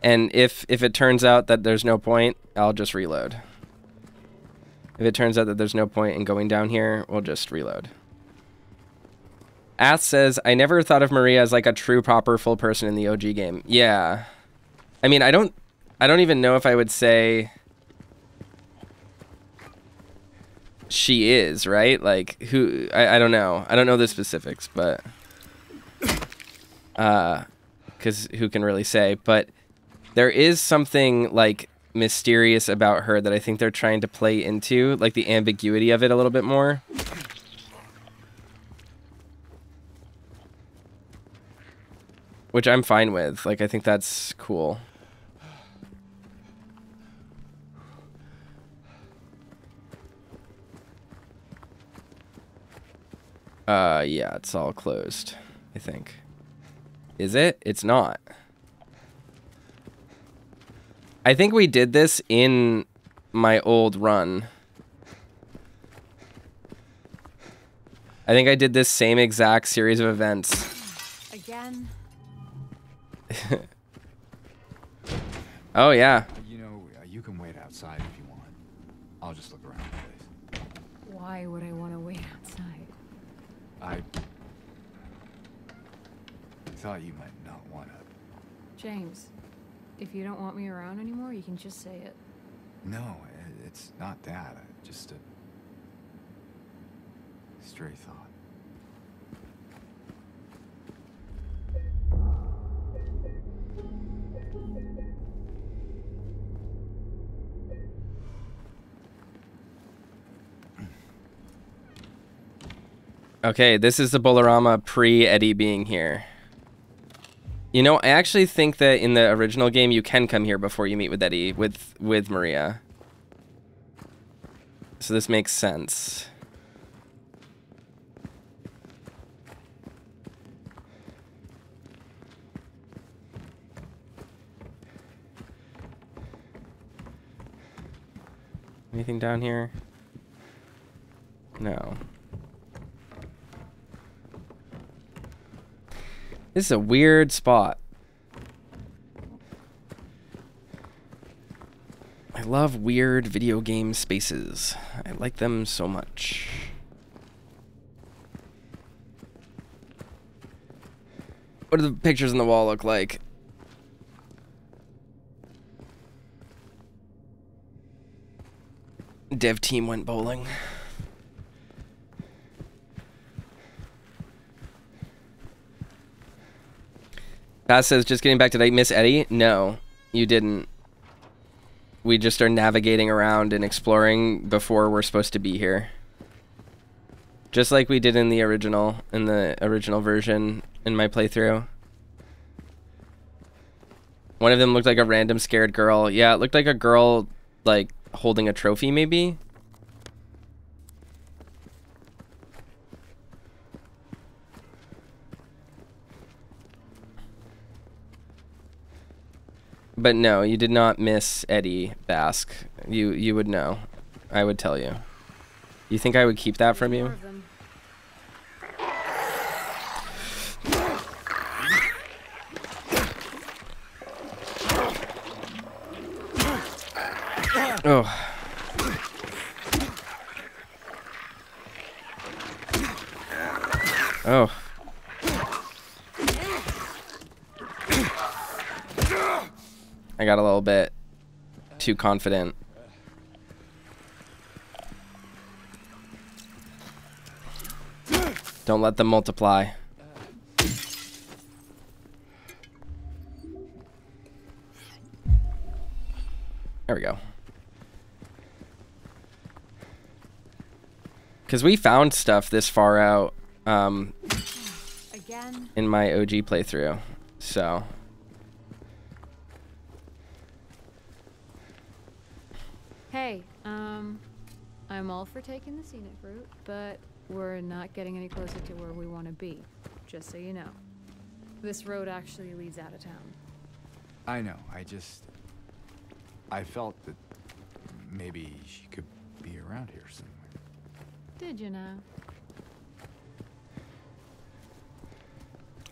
And if it turns out that there's no point, I'll just reload. If it turns out that there's no point in going down here, we'll just reload. Ath says, I never thought of Maria as like a true, proper, full person in the OG game. Yeah. I mean, I don't even know if I would say she is, right? Like, who, I don't know. I don't know the specifics, but, because who can really say? But there is something, like, mysterious about her that I think they're trying to play into, like the ambiguity of it a little bit more. Which I'm fine with. Like, I think that's cool. Yeah, it's all closed, I think. Is it? It's not. I think we did this in my old run. I think I did this same exact series of events. Again? Oh, yeah. You know, you can wait outside if you want. I'll just look around the place. Why would I want to wait outside? I thought you might not want to. James, if you don't want me around anymore, you can just say it. No, it's not that. Just a stray thought. Okay, this is the Bolorama pre-Eddie being here. You know, I actually think that in the original game you can come here before you meet with Eddie, with Maria. So this makes sense. Anything down here? No. This is a weird spot. I love weird video game spaces. I like them so much. What do the pictures on the wall look like? Dev team went bowling. Pat says, just getting back to that, Miss Eddie? No, you didn't. We just are navigating around and exploring before we're supposed to be here. Just like we did in the original version in my playthrough. One of them looked like a random scared girl. Yeah, it looked like a girl, like, holding a trophy, maybe? But no, you did not miss Eddie Basque. You would know. I would tell you. You think I would keep that from you? Oh. Oh. I got a little bit too confident. Don't let them multiply. There we go. Because we found stuff this far out Again? in my OG playthrough. So... Hey, I'm all for taking the scenic route, but we're not getting any closer to where we want to be, just so you know. This road actually leads out of town. I know, I felt that maybe she could be around here somewhere. Did you know?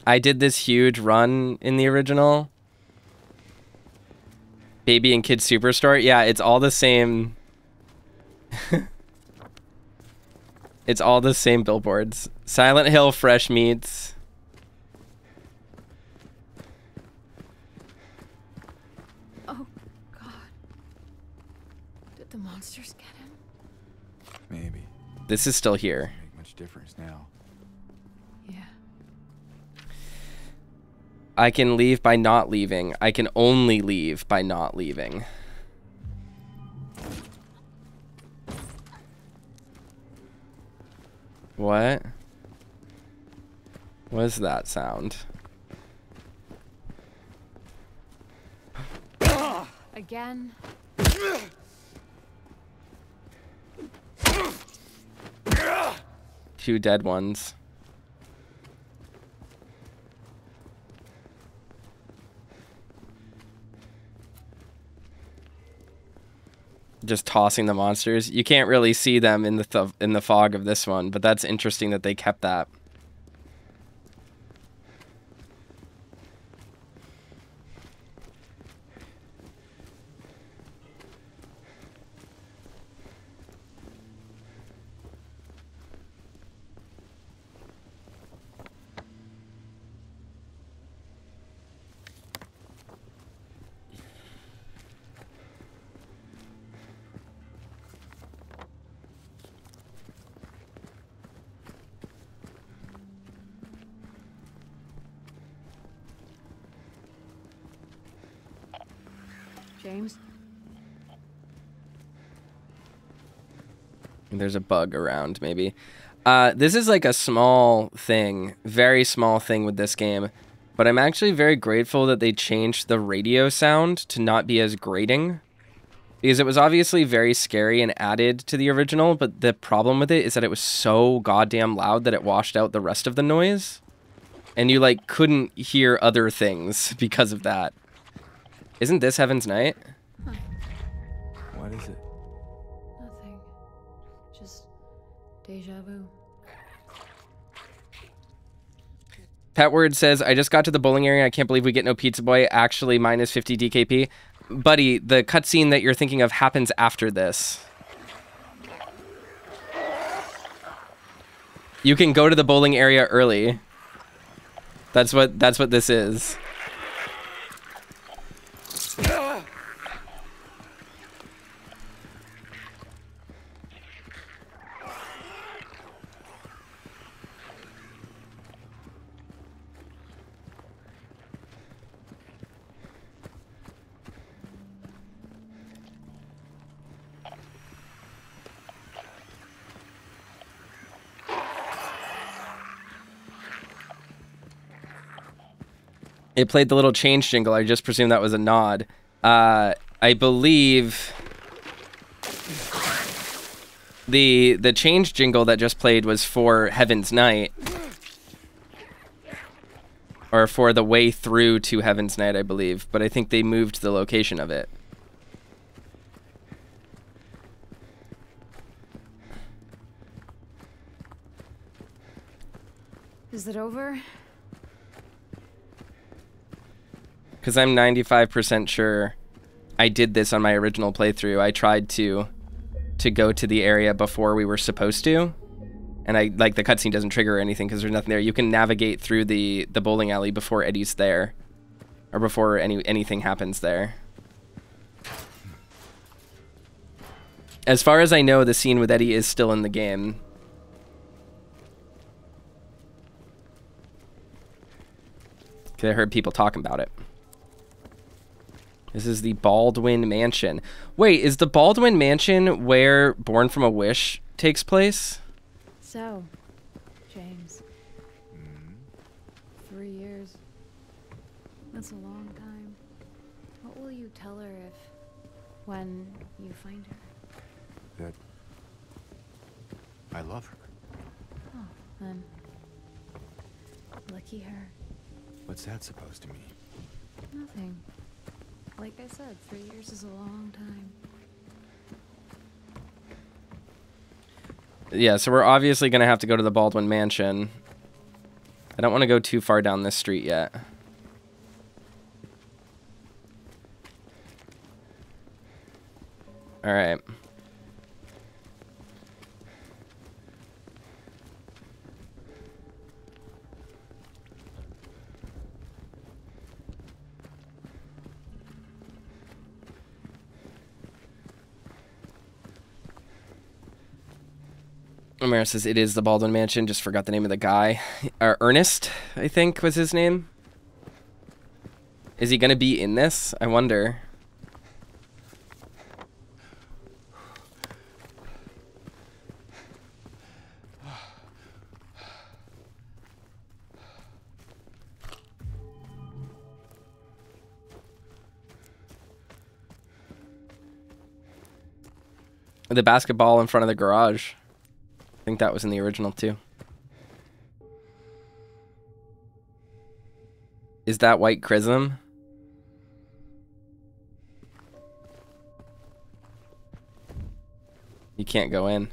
I did this huge run in the original. Baby and Kid Superstore. Yeah, it's all the same. It's all the same billboards. Silent Hill Fresh Meats. Oh, God. Did the monsters get him? Maybe. This is still here. Doesn't make much difference now. Yeah. I can leave by not leaving. I can only leave by not leaving. What? What is that sound? Again? Two dead ones. Just tossing the monsters. You can't really see them in the fog of this one, but that's interesting that they kept that. James? There's a bug around, maybe. This is like a small thing, very small thing with this game, but I'm actually very grateful that they changed the radio sound to not be as grating, because it was obviously very scary and added to the original, but the problem with it is that it was so goddamn loud that it washed out the rest of the noise, and you like couldn't hear other things because of that. Isn't this Heaven's Night? Huh. What is it? Nothing. Just deja vu. Petword says, I just got to the bowling area. I can't believe we get no Pizza Boy. Actually, minus 50 DKP. Buddy, the cutscene that you're thinking of happens after this. You can go to the bowling area early. That's what this is. It played the little change jingle. I just presumed that was a nod. I believe the change jingle that just played was for Heaven's Night. Or for the way through to Heaven's Night, I believe. But I think they moved the location of it. Is it over? Because I'm 95% sure I did this on my original playthrough. I tried to go to the area before we were supposed to. And the cutscene doesn't trigger or anything because there's nothing there. You can navigate through the bowling alley before Eddie's there. Or before anything happens there. As far as I know, the scene with Eddie is still in the game. Because I heard people talking about it. This is the Baldwin Mansion. Wait, is the Baldwin Mansion where Born from a Wish takes place? So, James. 3 years. That's a long time. What will you tell her when you find her? That I love her. Oh, then. Lucky her. What's that supposed to mean? Nothing. Like I said, 3 years is a long time. Yeah, so we're obviously going to have to go to the Baldwin Mansion. I don't want to go too far down this street yet. All right. Omera says it is the Baldwin Mansion. Just forgot the name of the guy. Ernest, I think, was his name. Is he going to be in this? I wonder. The basketball in front of the garage. I think that was in the original too. Is that white chrism? You can't go in.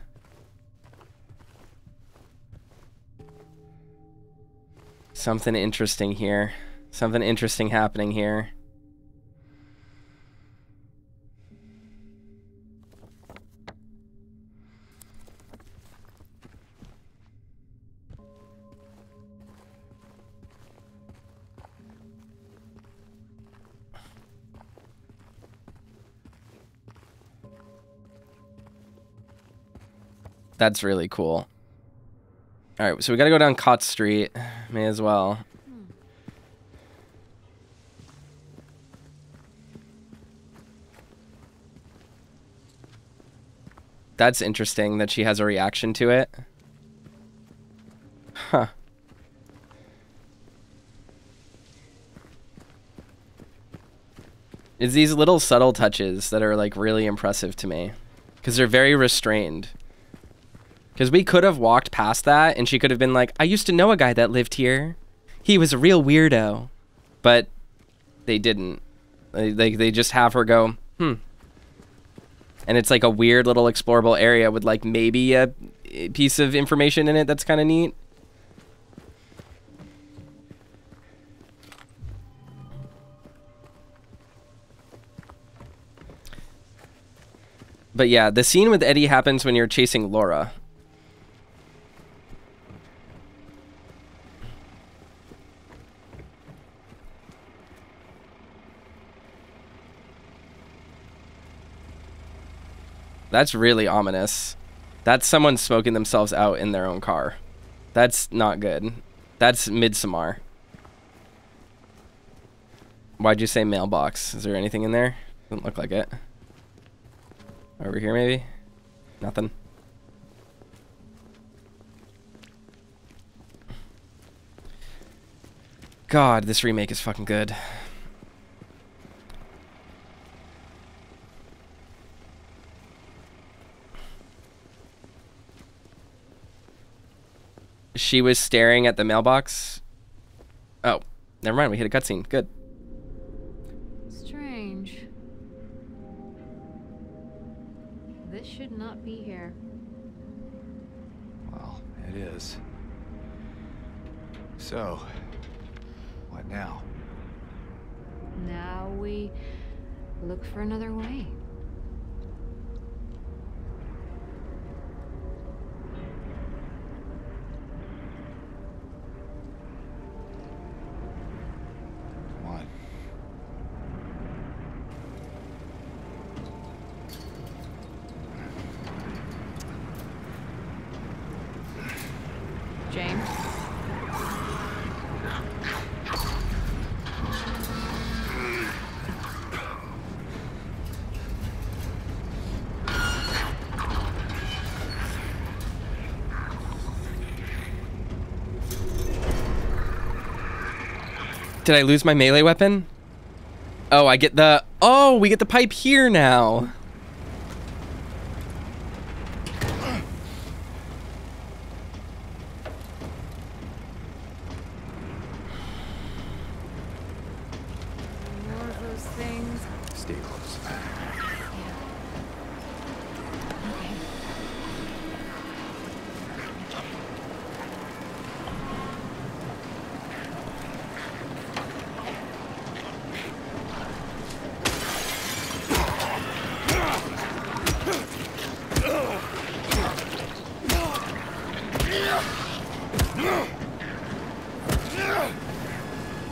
Something interesting here. Something interesting happening here. That's really cool. All right, so we got to go down Cott Street. May as well. That's interesting that she has a reaction to it. Huh. It's these little subtle touches that are like really impressive to me. Because they're very restrained. Because we could have walked past that and she could have been like, I used to know a guy that lived here. He was a real weirdo. But they didn't. They just have her go, And it's like a weird little explorable area with like maybe a piece of information in it that's kind of neat. But yeah, the scene with Eddie happens when you're chasing Laura. That's really ominous. That's someone smoking themselves out in their own car. That's not good. That's Midsommar. Why'd you say mailbox? Is there anything in there? Doesn't look like it. Over here, maybe? Nothing. God, this remake is fucking good. She was staring at the mailbox. Oh, never mind. We hit a cutscene. Good. Strange. This should not be here. Well, it is. So, what now? Now we look for another way. James? Did I lose my melee weapon? Oh, I get the... Oh, we get the pipe here now. More of those things. Stay close.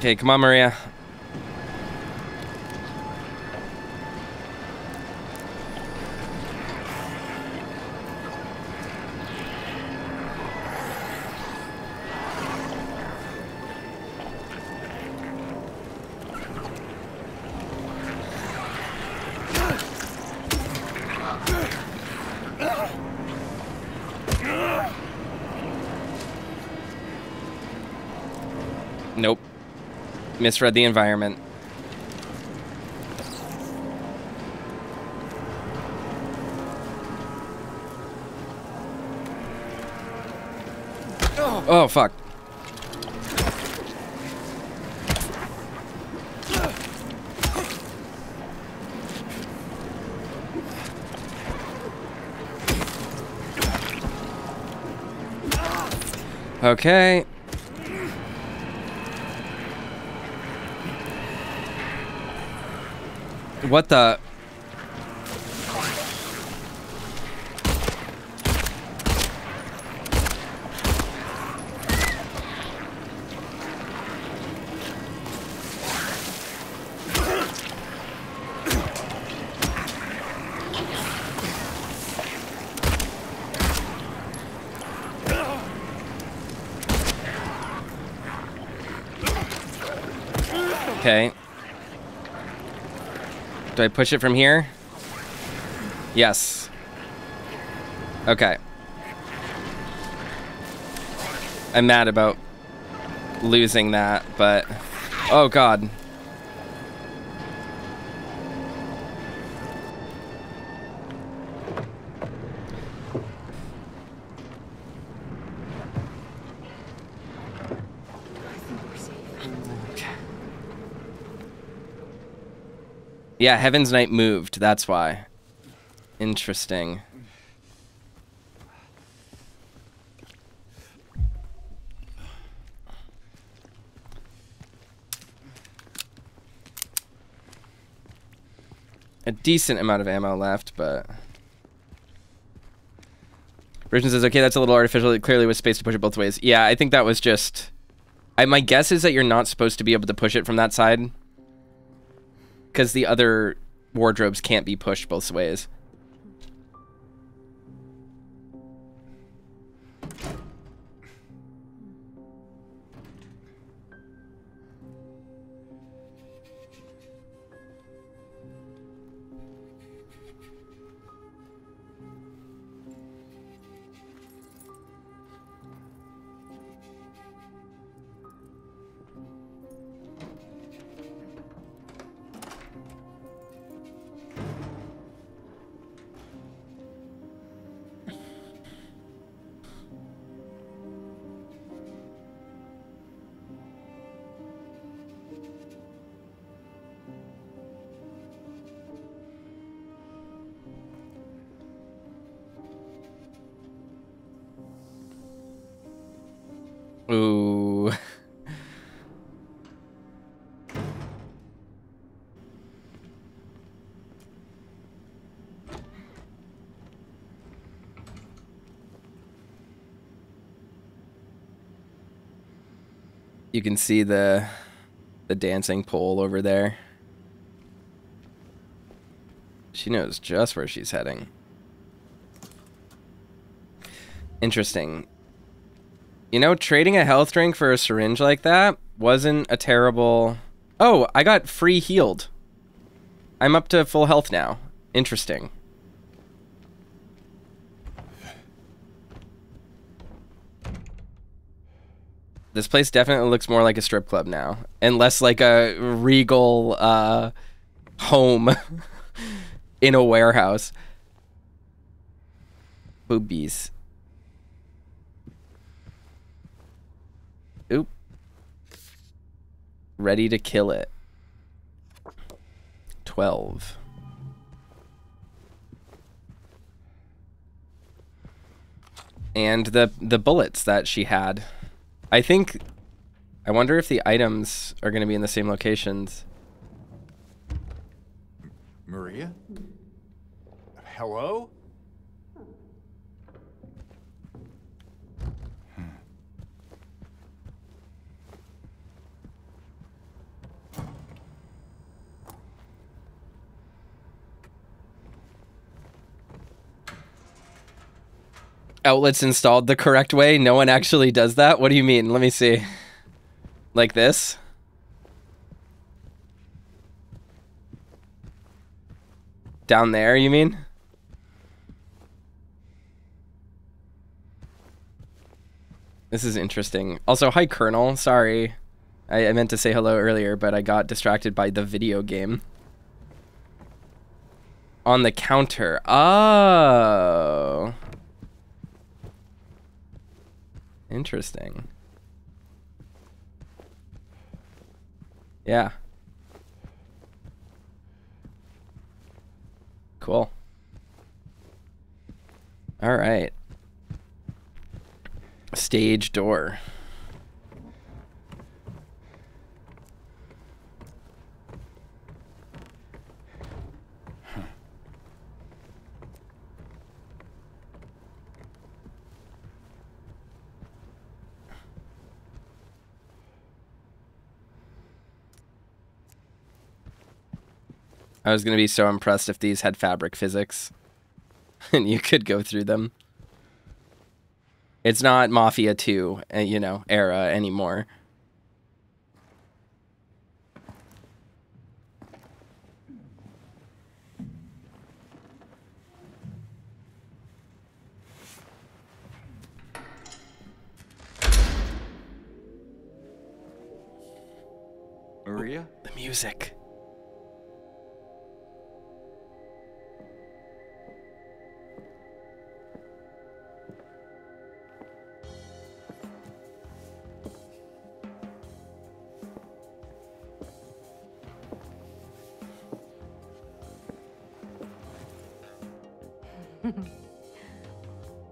Okay, come on, Maria. Nope. Misread the environment. Oh, fuck. Okay. What the? Okay. Do I push it from here? Yes. Okay. I'm mad about losing that, but... Oh, God. Yeah, Heaven's Knight moved, that's why. Interesting. A decent amount of ammo left, but... Version says, okay, that's a little artificial. It clearly was space to push it both ways. Yeah, I think that was just... my guess is that you're not supposed to be able to push it from that side. Because the other wardrobes can't be pushed both ways. Ooh. You can see the dancing pole over there. She knows just where she's heading. Interesting. You know, trading a health drink for a syringe like that wasn't a terrible... Oh, I got free healed. I'm up to full health now. Interesting. This place definitely looks more like a strip club now. And less like a regal home in a warehouse. Boobies. Oop. Ready to kill it. 12. And the bullets that she had. I wonder if the items are going to be in the same locations. Maria? Hello? outlets installed the correct way. No one actually does that. What do you mean? Let me see. Like this? Down there, you mean? This is interesting. Also, hi, Colonel. Sorry. I meant to say hello earlier, but I got distracted by the video game. On the counter. Oh. Interesting. Yeah. Cool. All right. Stage door. I was going to be so impressed if these had fabric physics and you could go through them. It's not Mafia 2, you know, era anymore. Maria? The music.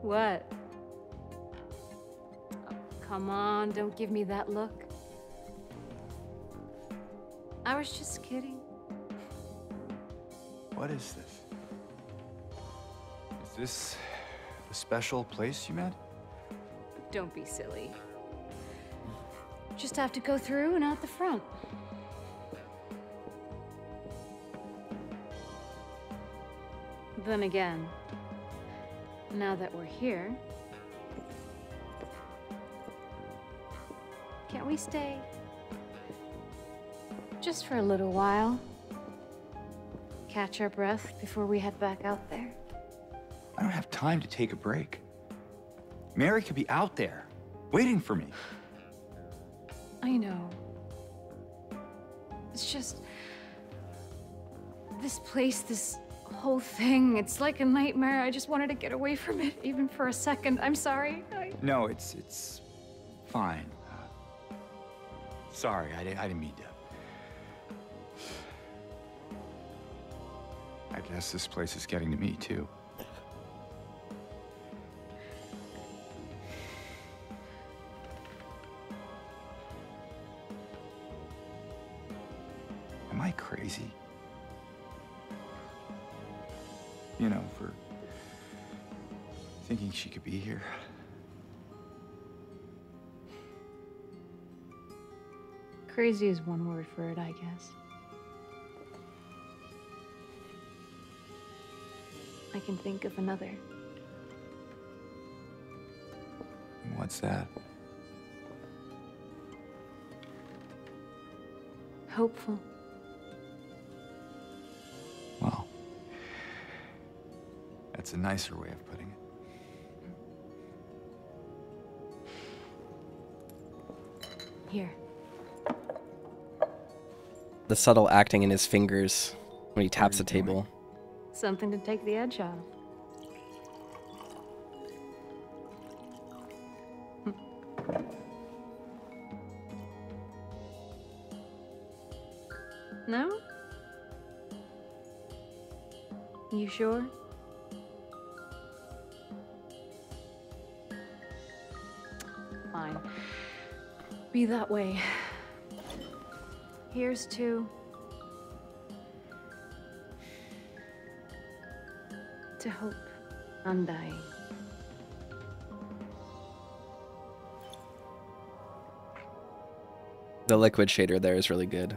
What? Oh, come on, don't give me that look. I was just kidding. What is this? Is this the special place you met? Don't be silly. Just have to go through and out the front. Then again, now that we're here, can't we stay? Just for a little while. Catch our breath before we head back out there. I don't have time to take a break. Mary could be out there, waiting for me. I know. It's just... this place, this whole thing, it's like a nightmare. I just wanted to get away from it, even for a second. I'm sorry. No, it's fine. Sorry, I didn't mean to. I guess this place is getting to me, too. Am I crazy? You know, for thinking she could be here. Crazy is one word for it, I guess. I can think of another. What's that? Hopeful. Well, that's a nicer way of putting it. Here. The subtle acting in his fingers when he taps the table. Something to take the edge off. No? You sure? Fine. Be that way. Here's to... hope. Undying. The liquid shader there is really good.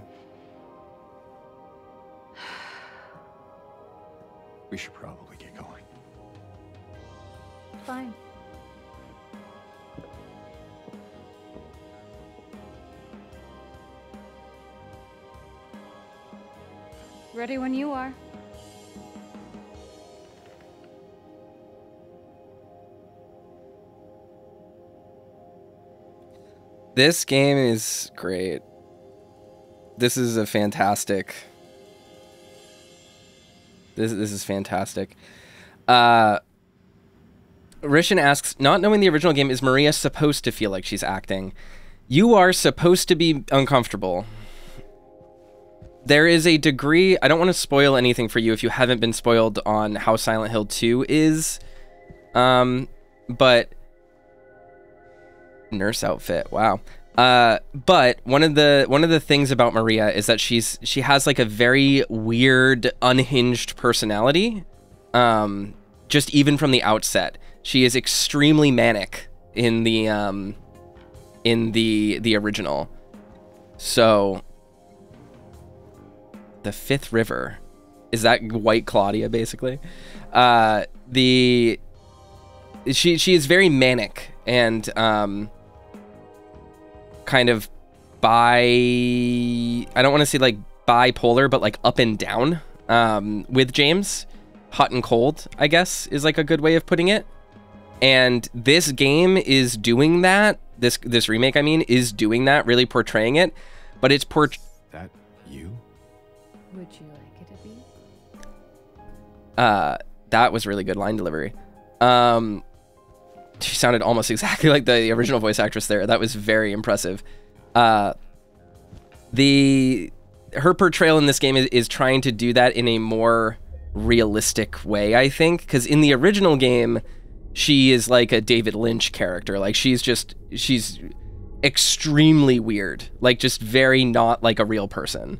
We should probably get going. Fine. Ready when you are. This game is great. This is a fantastic. This is fantastic. Rishan asks, not knowing the original game, is Maria supposed to feel like she's acting? You are supposed to be uncomfortable. There is a degree, I don't want to spoil anything for you if you haven't been spoiled on how Silent Hill 2 is. But nurse outfit, wow. But one of the things about Maria is that she has like a very weird, unhinged personality. Just even from the outset, she is extremely manic in the original. So the Fifth River, is that White Claudia basically? She is very manic and kind of I don't want to say like bipolar, but like up and down with James. Hot and cold, I guess, is like a good way of putting it. And this game is doing that. This remake, I mean, is doing that, really portraying it. But it's that you? Would you like it to be? That was really good line delivery. She sounded almost exactly like the original voice actress there. That was very impressive. Her portrayal in this game is trying to do that in a more realistic way, I think, because in the original game she is like a David Lynch character. Like she's extremely weird, like just very not like a real person.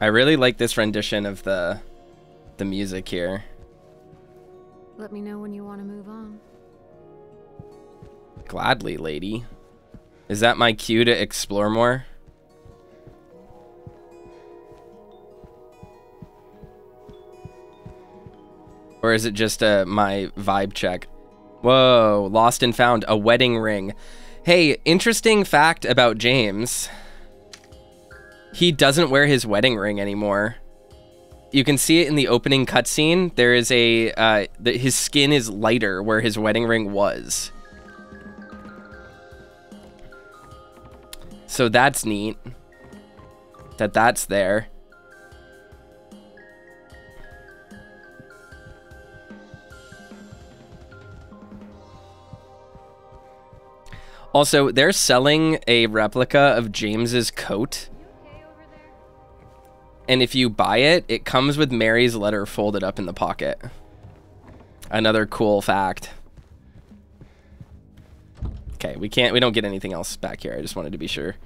I really like this rendition of the music here. Let me know when you want to move on. Gladly, lady. Is that my cue to explore more? Or is it just my vibe check? Whoa, lost and found, a wedding ring. Hey, interesting fact about James. He doesn't wear his wedding ring anymore. You can see it in the opening cutscene. There is his skin is lighter where his wedding ring was. So that's neat. That's there. Also, they're selling a replica of James's coat. And if you buy it, it comes with Mary's letter folded up in the pocket. Another cool fact. Okay, we don't get anything else back here. I just wanted to be sure.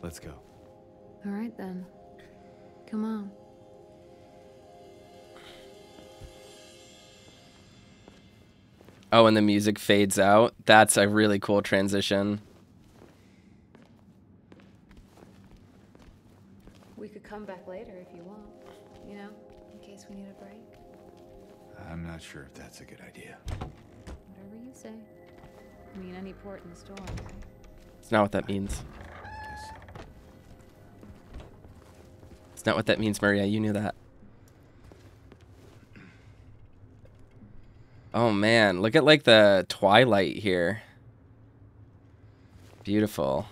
Let's go. All right then. Come on. Oh, and the music fades out. That's a really cool transition. We could come back later if you want. You know, in case we need a break. I'm not sure if that's a good idea. Whatever you say. I mean, any port in the storm, right? It's not what that means. Guess so. It's not what that means, Maria. You knew that. Oh man, look at like the twilight here. Beautiful.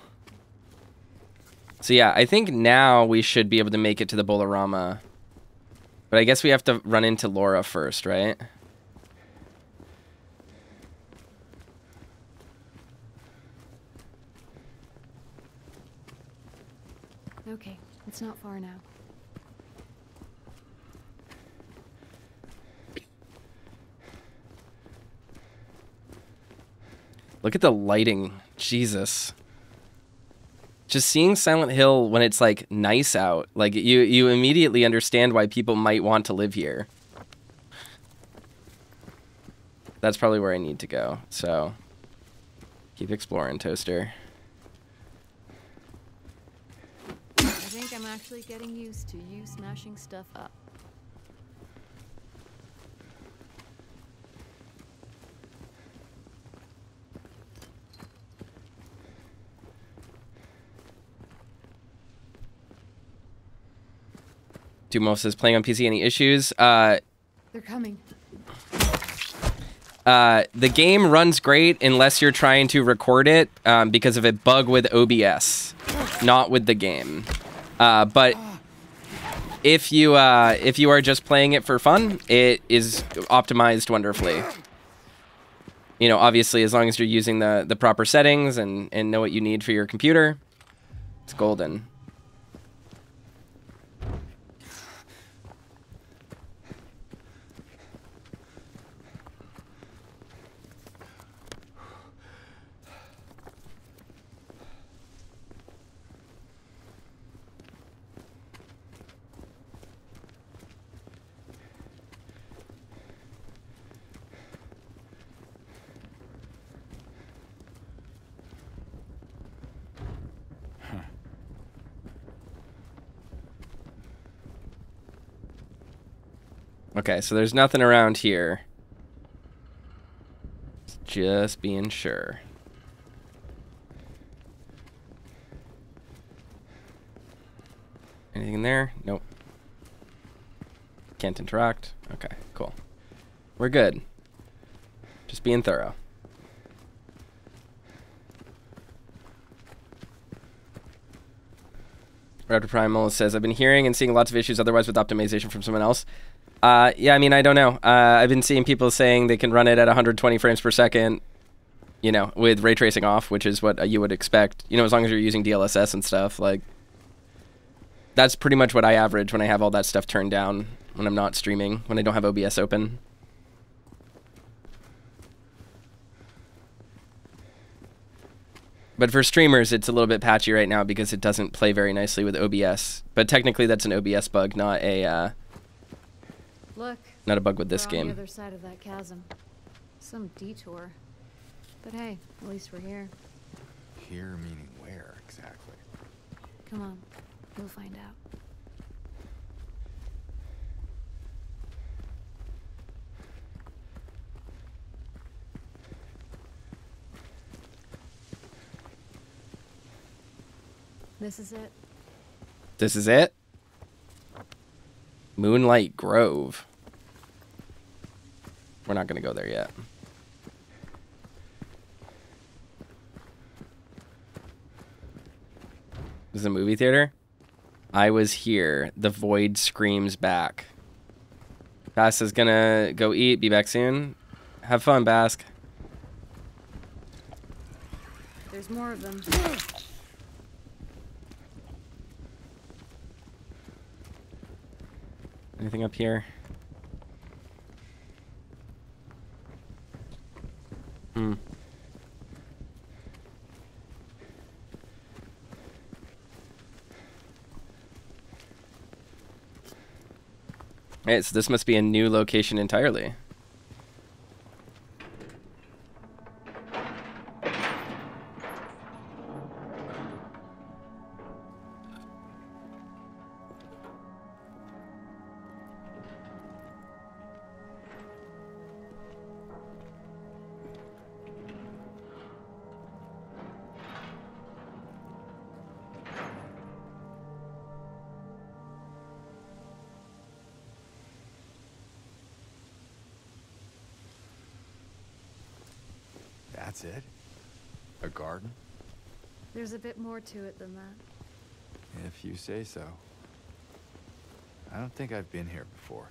So yeah, I think now we should be able to make it to the Bolorama. But I guess we have to run into Laura first, right? Okay, it's not far now. Look at the lighting. Jesus. Just seeing Silent Hill when it's like nice out, like you immediately understand why people might want to live here. That's probably where I need to go. So Keep exploring, Toaster. I think I'm actually getting used to you smashing stuff up. Dumo says, playing on PC, any issues? They're coming. The game runs great unless you're trying to record it because of a bug with OBS, not with the game. But if you are just playing it for fun, it is optimized wonderfully. You know, obviously, as long as you're using the proper settings and know what you need for your computer, it's golden. Okay, so there's nothing around here. Just being sure. Anything in there? Nope. Can't interact. Okay, cool. We're good. Just being thorough. Raptor Primal says, I've been hearing and seeing lots of issues otherwise with optimization from someone else. Yeah, I mean, I don't know. I've been seeing people saying they can run it at 120 frames per second, you know, with ray tracing off, which is what you would expect, you know, as long as you're using DLSS and stuff. Like, that's pretty much what I average when I have all that stuff turned down when I'm not streaming, when I don't have OBS open. But for streamers, it's a little bit patchy right now because it doesn't play very nicely with OBS. But technically, that's an OBS bug, not a Look, not a bug with this we're game. on the other side of that chasm. Some detour. But hey, at least we're here. Here meaning where exactly? Come on, you'll find out. This is it. This is it? Moonlight Grove. We're not going to go there yet. This is a movie theater? I was here. The void screams back. Bask is going to go eat. Be back soon. Have fun, Bask. There's more of them. Anything up here? Hmm. Hey, so this must be a new location entirely. That's it? A garden? There's a bit more to it than that. If you say so. I don't think I've been here before.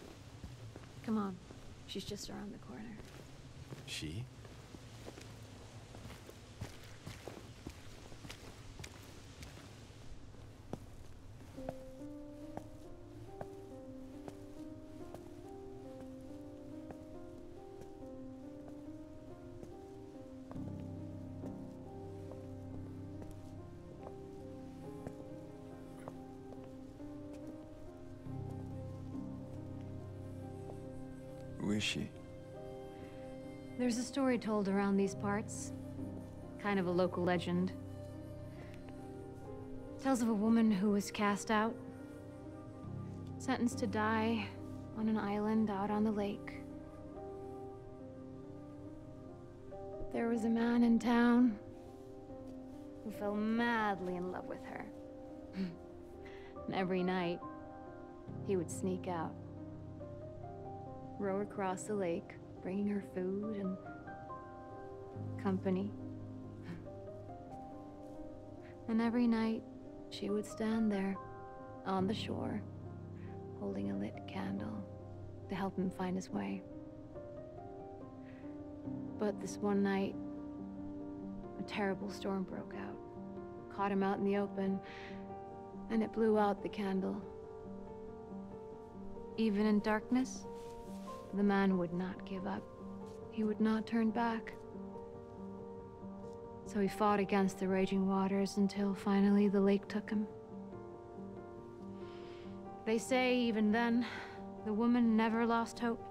Come on, she's just around the corner. She? Who is she? There's a story told around these parts. kind of a local legend. Tells of a woman who was cast out, sentenced to die on an island out on the lake. There was a man in town who fell madly in love with her. And every night, he would sneak out, row across the lake, bringing her food and company. And every night, she would stand there on the shore, holding a lit candle to help him find his way. But this one night, a terrible storm broke out, caught him out in the open, and it blew out the candle. Even in darkness, the man would not give up. He would not turn back. So he fought against the raging waters until finally the lake took him. They say even then, the woman never lost hope.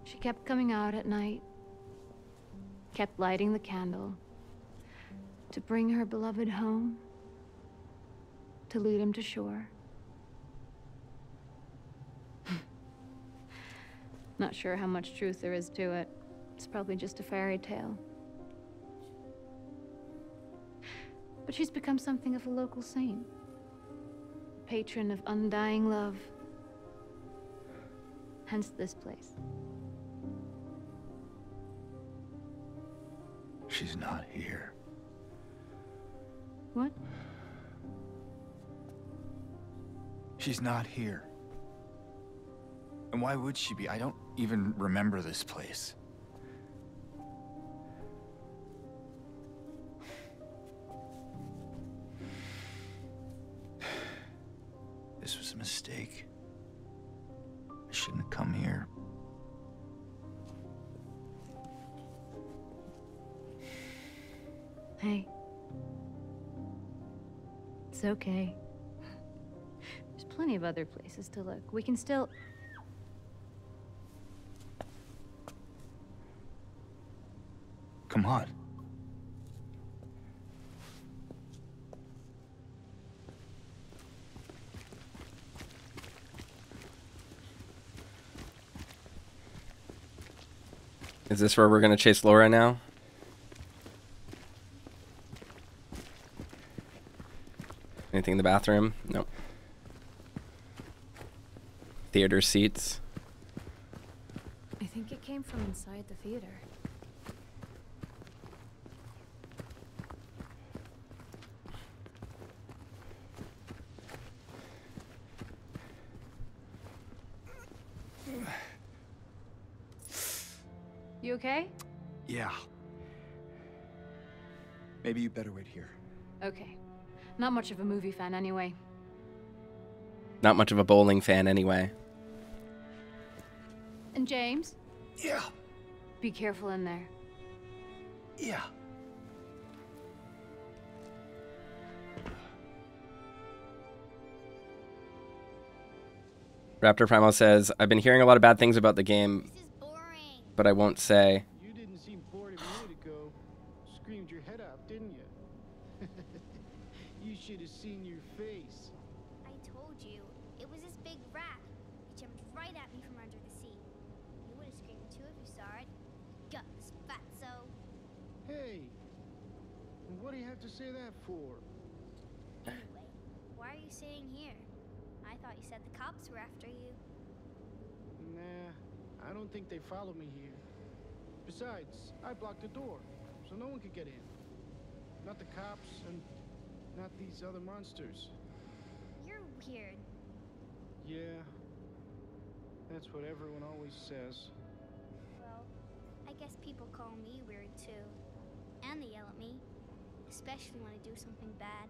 She kept coming out at night, kept lighting the candle to bring her beloved home, to lead him to shore. Not sure how much truth there is to it. It's probably just a fairy tale. But she's become something of a local saint, patron of undying love. Hence this place. She's not here. What? She's not here. And why would she be? I don't even remember this place. This was a mistake. I shouldn't have come here. Hey. It's okay. There's plenty of other places to look. We can still... Come on. Is this where we're gonna chase Laura now? Anything in the bathroom? Nope. Theater seats. I think it came from inside the theater. You okay? Yeah. Maybe you better wait here. Okay. Not much of a movie fan anyway. Not much of a bowling fan anyway. And James? Yeah. Be careful in there. Yeah. Raptor Primal says, I've been hearing a lot of bad things about the game, but I won't say. You didn't seem bored a minute ago. Screamed your head off, didn't you? You should have seen your face. I told you, it was this big rat. It jumped right at me from under the sea. You would have screamed too if you saw it. Guts, fatso. Hey, what do you have to say that for? Anyway, why are you sitting here? I thought you said the cops were after you. Nah, I don't think they follow me here. Besides, I blocked the door, so no one could get in. Not the cops, and not these other monsters. You're weird. Yeah, that's what everyone always says. Well, I guess people call me weird too. And they yell at me. Especially when I do something bad.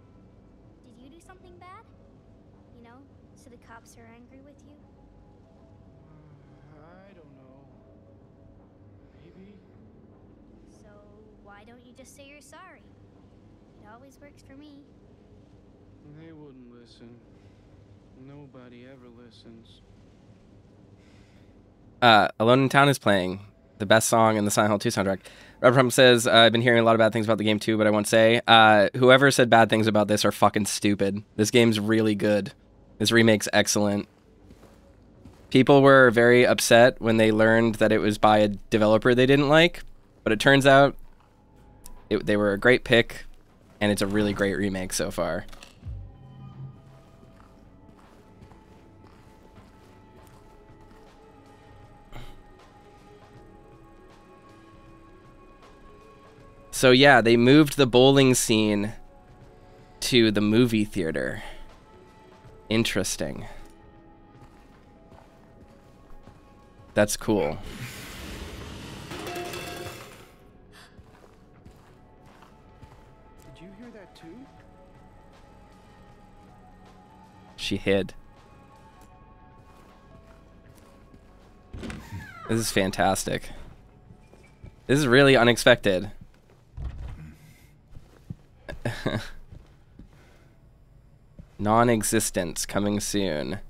Did you do something bad? You know, so the cops are angry with you? I don't know. Maybe. So why don't you just say you're sorry? It always works for me. They wouldn't listen. Nobody ever listens. Alone in Town is playing. The best song in the Silent Hill 2 soundtrack. Redrum says, I've been hearing a lot of bad things about the game too, but I won't say. Whoever said bad things about this are fucking stupid. This game's really good. This remake's excellent. People were very upset when they learned that it was by a developer they didn't like, but it turns out they were a great pick, and it's a really great remake so far. So yeah, they moved the bowling scene to the movie theater. Interesting. That's cool. Did you hear that too? She hid. This is fantastic. This is really unexpected. Non-existence coming soon.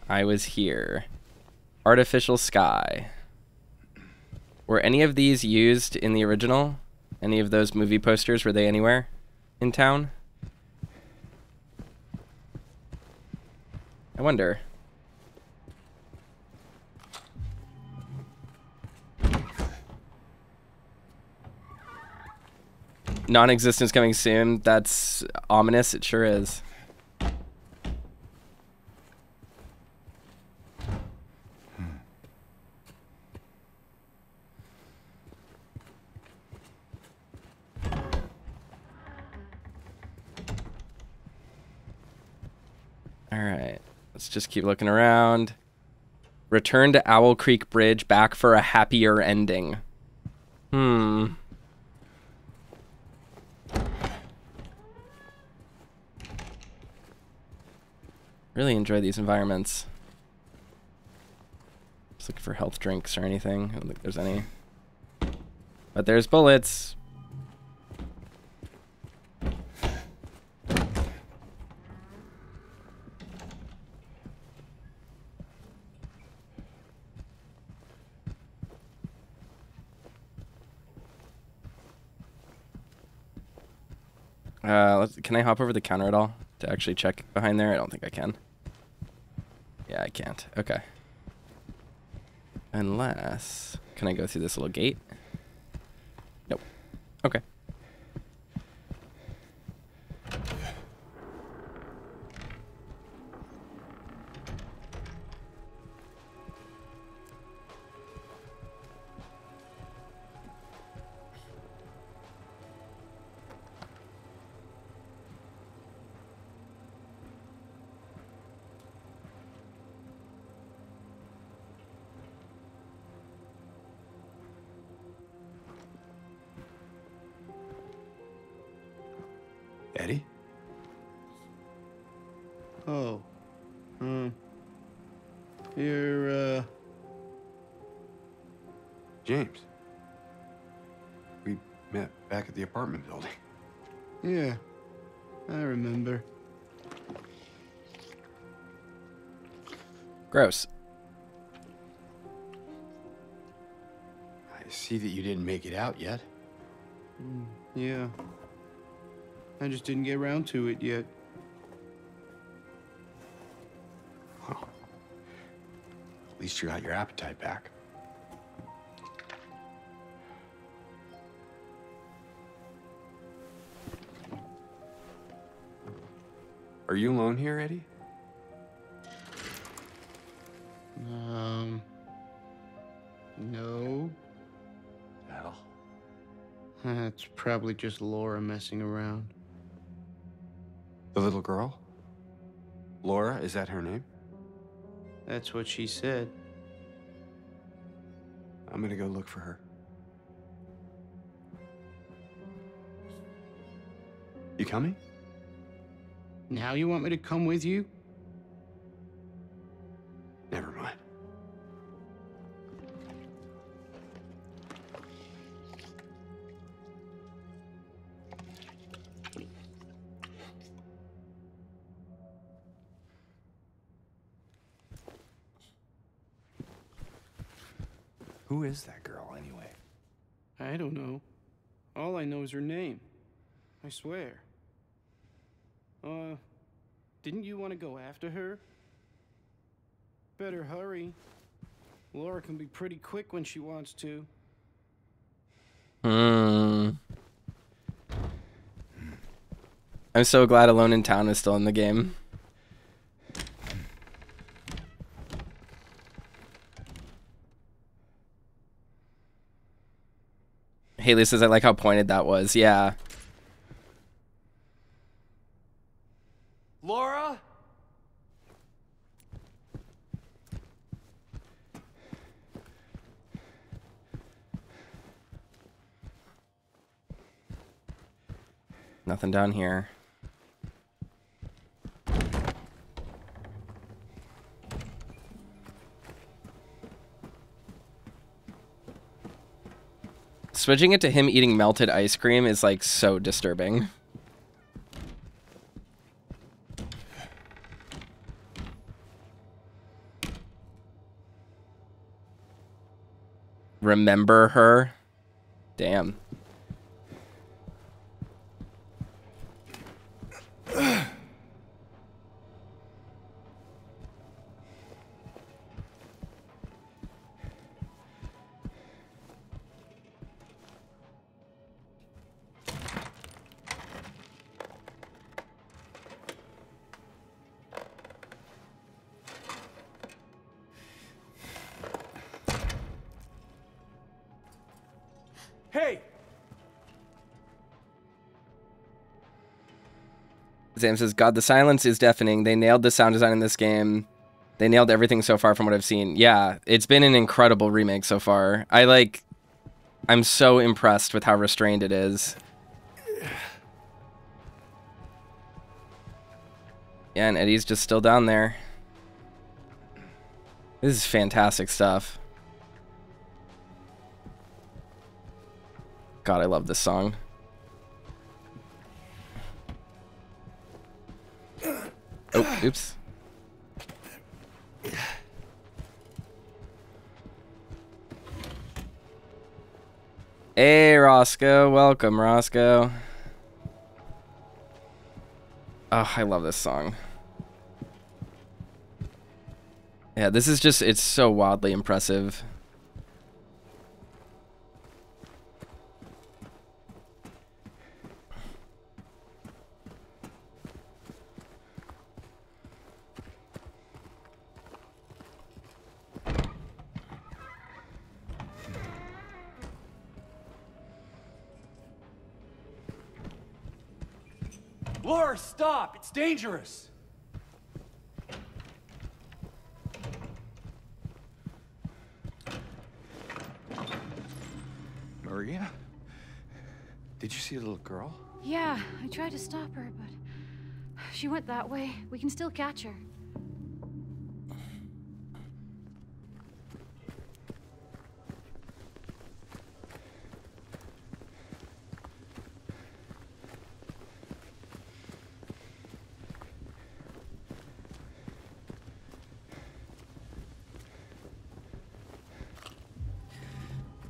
I was here. Artificial sky. Were any of these used in the original? Any of those movie posters, were they anywhere in town? I wonder. Non-existence coming soon. That's ominous. It sure is. All right. Let's just keep looking around. Return to Owl Creek Bridge, back for a happier ending. Really enjoy these environments. Just looking for health drinks or anything. I don't think there's any. But there's bullets. Can I hop over the counter at all to actually check behind there? I don't think I can. Yeah, I can't. Okay. Unless... Can I go through this little gate? Nope. Okay. Eddie? Oh. You're, James. We met back at the apartment building. Yeah, I remember. Gross. I see that you didn't make it out yet. Yeah. I just didn't get around to it yet. Well, at least you got your appetite back. Are you alone here, Eddie? No. Well. That's probably just Laura messing around. The little girl? Laura, is that her name? That's what she said. I'm gonna go look for her. You coming? Now you want me to come with you? Never mind. Who is that girl, anyway? don't know. All I know is her name. I swear. Didn't you want to go after her? Better hurry. Laura can be pretty quick when she wants to. I'm so glad Alone in Town is still in the game. Haley says, I like how pointed that was. Yeah. Laura? Nothing down here. Switching it to him eating melted ice cream is like so disturbing. Remember her? Damn. Hey! Sam says, God, the silence is deafening. They nailed the sound design in this game. They nailed everything so far from what I've seen. Yeah, it's been an incredible remake so far. I'm so impressed with how restrained it is. Yeah, and Eddie's just still down there. This is fantastic stuff. God, I love this song. Oh, oops. Hey, Roscoe. Welcome, Roscoe. Oh, I love this song. Yeah, this is just, it's so wildly impressive. Laura, stop! It's dangerous! Maria? Did you see the little girl? Yeah, I tried to stop her, but she went that way. We can still catch her.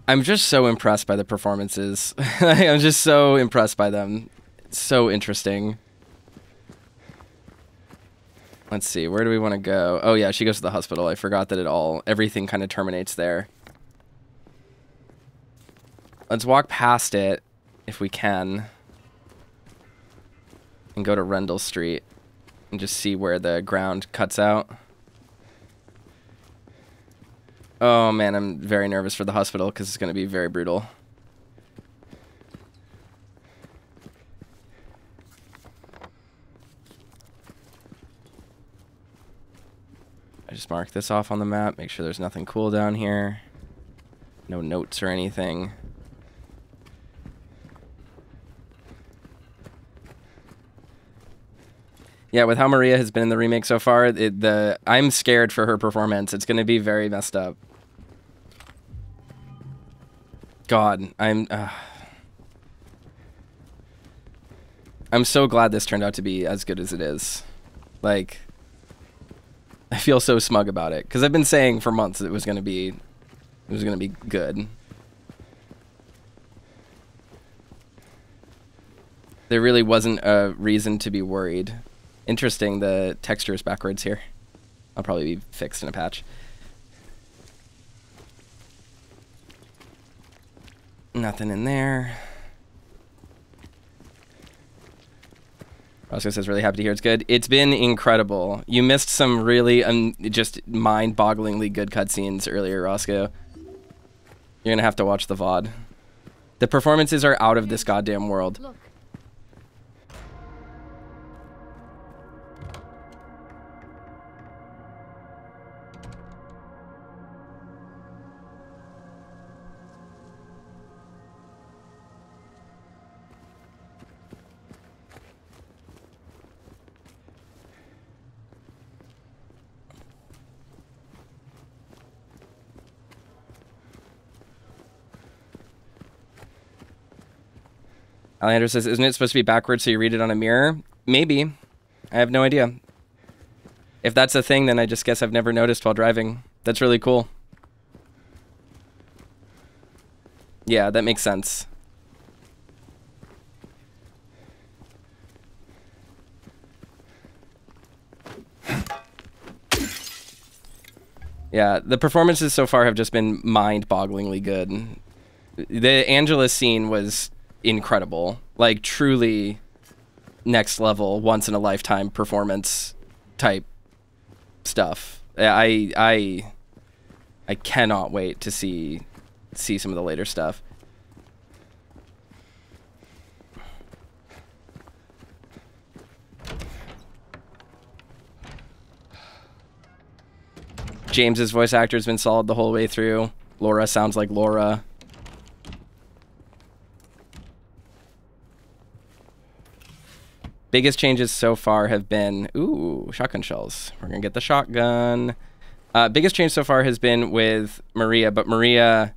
I'm just so impressed by the performances. I'm just so impressed by them. It's so interesting. Let's see, where do we want to go? Oh yeah, she goes to the hospital. I forgot that everything kind of terminates there. Let's walk past it, if we can. And go to Rendell Street. And just see where the ground cuts out. Oh man, I'm very nervous for the hospital because it's going to be very brutal. I just mark this off on the map, make sure there's nothing cool down here. No notes or anything. Yeah, with how Maria has been in the remake so far, I'm scared for her performance. It's going to be very messed up. God, I'm so glad this turned out to be as good as it is. Like, I feel so smug about it because I've been saying for months that it was gonna be good. There really wasn't a reason to be worried. Interesting, the texture is backwards here. I'll probably be fixed in a patch. Nothing in there. Roscoe says, really happy to hear it's good. It's been incredible. You missed some really just mind-bogglingly good cutscenes earlier, Roscoe. You're gonna have to watch the VOD. The performances are out of this goddamn world. Look. Alejandro says, isn't it supposed to be backwards so you read it on a mirror? Maybe. I have no idea. If that's a thing, then I just guess I've never noticed while driving. That's really cool. Yeah, that makes sense. Yeah, the performances so far have just been mind-bogglingly good. The Angelus scene was incredible, like truly next level, once in a lifetime performance type stuff. I cannot wait to see some of the later stuff. James's voice actor has been solid the whole way through. Laura sounds like Laura. Biggest changes so far have been, ooh, shotgun shells. We're gonna get the shotgun. Biggest change so far has been with Maria, but Maria,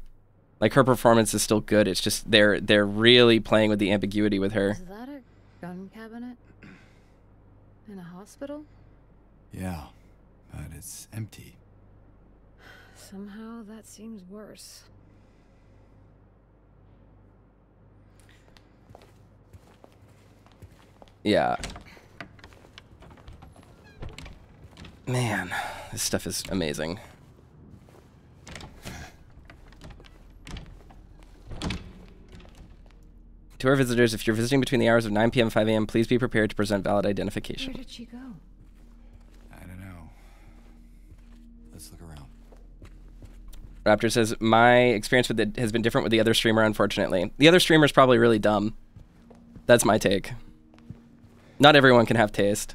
like, her performance is still good. It's just they're really playing with the ambiguity with her. Is that a gun cabinet? In a hospital? Yeah, but it's empty. Somehow that seems worse. Yeah. Man, this stuff is amazing. To our visitors, if you're visiting between the hours of 9 p.m. and 5 a.m., please be prepared to present valid identification. Where did she go? I don't know. Let's look around. Raptor says, my experience with it has been different with the other streamer, unfortunately. The other streamer's probably really dumb. That's my take. Not everyone can have taste.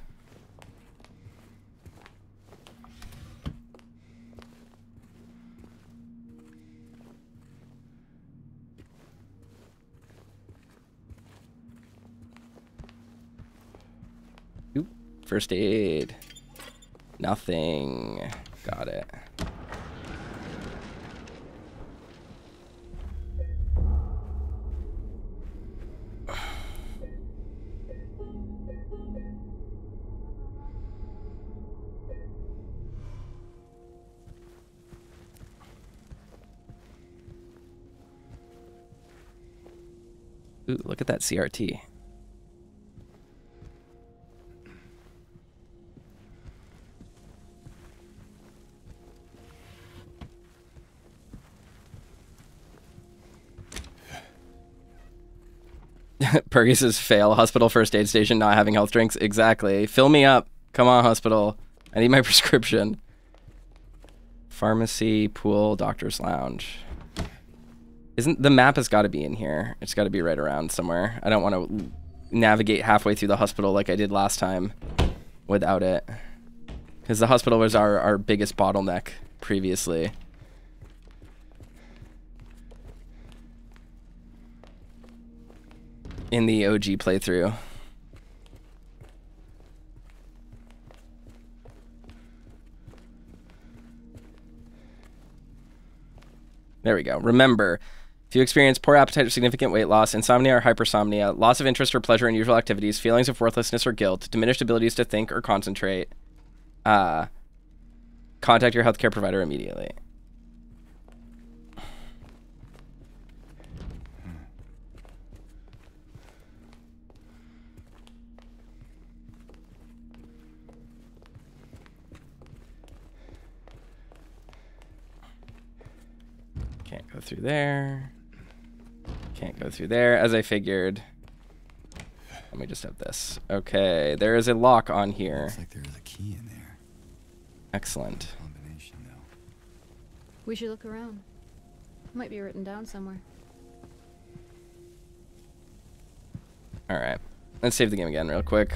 Oop, first aid. Nothing. Got it. Ooh, look at that CRT. Pergy says, fail. Hospital first aid station, not having health drinks. Exactly. Fill me up. Come on, hospital. I need my prescription. Pharmacy, pool, doctor's lounge. Isn't the map has got to be in here? It's got to be right around somewhere. I don't want to navigate halfway through the hospital like I did last time without it, because the hospital was our biggest bottleneck previously. In the OG playthrough. There we go. Remember, if you experience poor appetite or significant weight loss, insomnia or hypersomnia, loss of interest or pleasure in usual activities, feelings of worthlessness or guilt, diminished abilities to think or concentrate, contact your healthcare provider immediately. go through there. Can't go through there, as I figured. Let me just have this. Okay, there is a lock on here. Looks like there is a key in there. Excellent. Combination, though. We should look around. Might be written down somewhere. All right. Let's save the game again real quick.